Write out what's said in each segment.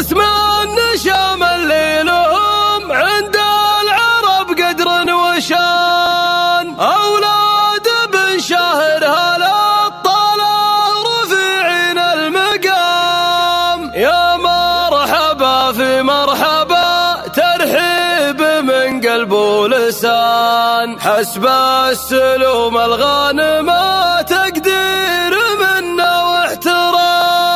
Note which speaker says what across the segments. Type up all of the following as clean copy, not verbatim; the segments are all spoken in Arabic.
Speaker 1: باسم النشام اللي لهم عند العرب قدر وشان، أولاد بن شاهر هالطلة رفيعين المقام. يا مرحبا في مرحبا ترحيب من قلب ولسان، حسب السلوم الغانمة تقدير منا واحترام.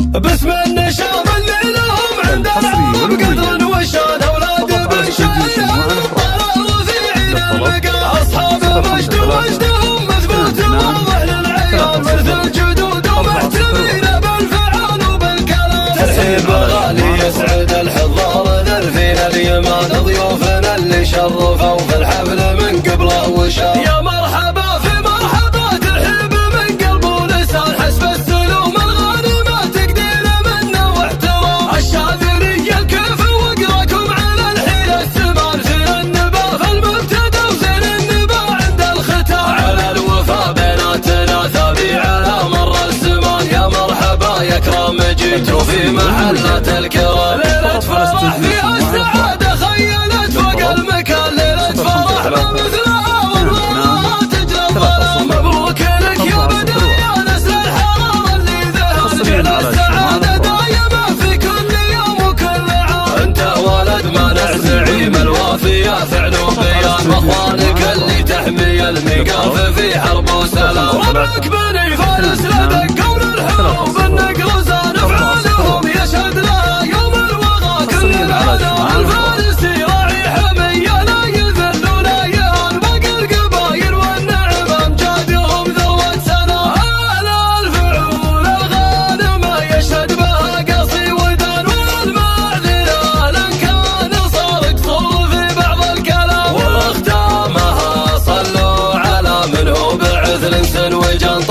Speaker 1: باسم النشام اللي لهم عند العرب قدر وشان، أولاد بن شاهر هالطلة رفيعين المقام. أصحاب مجد ومجدهم مثبوت واضح للعيان، مثل الجدود ومحتمين بالفعل وبالكلام. ترحيب غالي يسعد الحضار ذرفين اليمان، ضيوفنا اللي شرفوا في الحفل من قبله وشان. يا مرحبا في مرحبا ترحيب من قلب ولسان، حسب السلوم الغانمة تقدير منا واحترام. الشاذلي الكيف وقراكم على الحيل السمان، في النبا في المبتدا وزين النبا عند الختام. على الوفا بيناتنا ثابي على مر الزمان، يا مرحبا يا كرام جيتوا في محلة الكرام. ليلة فرح فيها السعادة خيلت فوق المكان، ليلة فرح ما مثلها والله تجرى الظلام. مبروك لك يا بداية نسل الحرام اللي ذهب، جعل السعادة دايمة في كل يوم وكل عام. انت ولد مانع زعيم الوافية فعل وبيان، واخوانك اللي تحمي الميقاف في حرب وسلام. ربك بني فارس لدك قول الحروب النقرز نفعالهم، يشهد لها يوم الوغى كل العالم. الفارسي راعي حمية لا يذل ولا يهان، باقي القبايل والنعم امجادهم ذروة سلام. اهل الفعول الغانمة يشهد بها قصي ودان، والمعذرة لان كان صار قصور في بعض الكلام. واختامها صلوا على من هو بعثل وجان،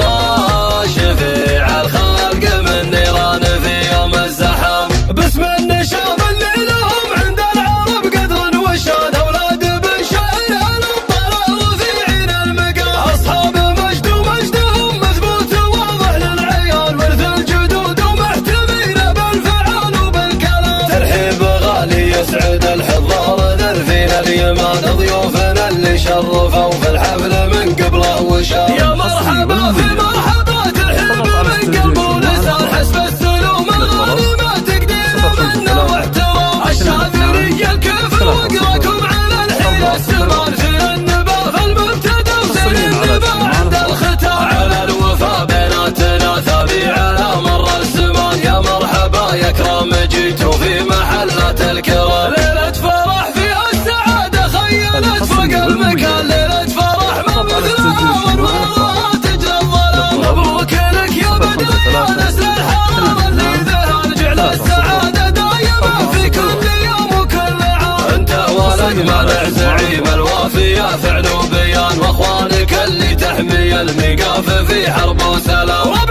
Speaker 1: شفيع الخلق من نيران في يوم الزحام. باسم النشام اللي لهم عند العرب قدر وشان، أولاد بن شاهر هالطلة رفيعين المقام. أصحاب مجد ومجدهم مثبوت واضح للعيان، ورث الجدود ومحتمين بالفعل وبالكلام. ترحيب غالي يسعد الحضار ذرفين اليمان، ضيوفنا اللي شرفوا في الحفل من قبله وشان. يا مرحبا في مرحبا ترحيب من قلب ولسان، حسب السلوم الغانمة تقدير منا واحترام. الشاذلي الكيف وقراكم على الحيل السمان، في النبا في المبتدا وزين النبا عند الختام. على الوفا بيناتنا ثابي على مر الزمان، يا مرحبا يا كرام جيتوا في محلة الكرام. ليلة فرح فيها السعادة خيلت فوق المكان، ليلة فرح ما مثلها والله تجرى الظلام. مبروك لك يا بداية نسل الحرام اللي ذهب، جعل السعادة دايمة في كل يوم وكل عام. انت ولد مانع زعيم الوافية فعل وبيان، واخوانك اللي تحمي الميقاف في حرب وسلام.